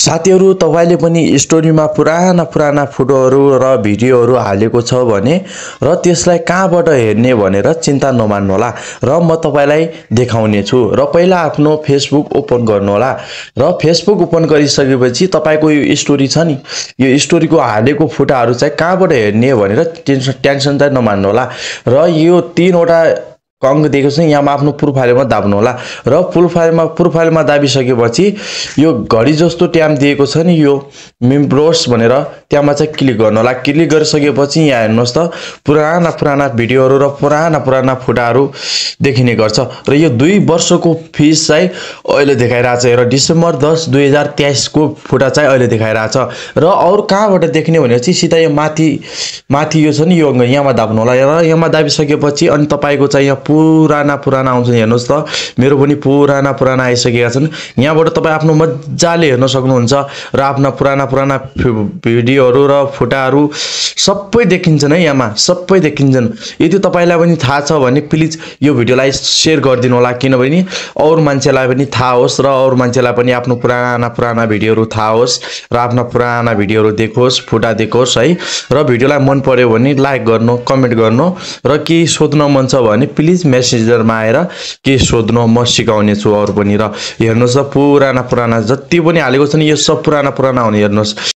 साथीहरु तपाईले पनि स्टोरीमा पुराना फोटोहरु र भिडियोहरु हालेको छ भने र त्यसलाई कहाँबाट हेर्ने भनेर चिन्ता नमान्नु होला र म तपाईलाई देखाउने छु। र पहिला आफ्नो फेसबुक ओपन गर्नु होला र फेसबुक ओपन गरिसकेपछि तपाईको यो स्टोरी छ नि, यो स्टोरीको हालेको फोटोहरु चाहिँ कहाँबाट हेर्ने भनेर टेन्सन चाहिँ नमान्नु होला र यो तीनवटा कंग दिएको छ यहाँ आफ्नो प्रोफाइलमा दाब्नु होला र प्रोफाइलमा दाबिसकेपछि यो घडी जस्तो ट्याब दिएको छ नि यो मेम्बर्स भनेर त्यहाँ चाहिँ क्लिक गर्नु होला। क्लिक गरिसकेपछि यहाँ हेर्नुस् त पुराना भिडियोहरु र पुराना फोटोहरु देखिने गर्छ र यो 2 वर्षको फीस चाहिँ अहिले देखाइराछ र डिसेम्बर 10 2023 को फोटो चाहिँ अहिले देखाइराछ र अरु कहाँबाट देख्ने भनेपछि सिधा यो माथि यो छ नि यो यहाँमा दाब्नु होला र यहाँमा दाबिसकेपछि अनि तपाईको चाहिँ यहाँ पुराना आउँछ हेर्नुस् त मेरो पनि पुराना आइसकेका छन्। यहाँबाट तपाई आफ्नो मज्जाले हेर्न सक्नुहुन्छ र आफ्ना पुराना भिडियोहरु र फोटोहरु सबै देखिन्छन् है, यहाँमा सबै देखिन्छन्। यदि तपाईलाई पनि थाहा छ भने प्लिज यो भिडियोलाई शेयर गरिदिनु होला किनभने अरु मान्छेलाई पनि थाहा होस् र अरु मान्छेलाई पनि आफ्नो पुराना भिडियोहरु थाहा होस् र आफ्ना पुराना भिडियोहरु देखोस्, फोटो देखोस् है। र भिडियोलाई मन पर्यो भने लाइक गर्नु, कमेन्ट गर्नु र केही सोध्न मन छ भने प्लिज मेसेन्जरमा आएर के सोध्नु म सिकाउने छु अरु पनि। र हेर्नुस् त पुराना जति पनि हालेको छ नि यो सब पुराना हुने हेर्नुस्।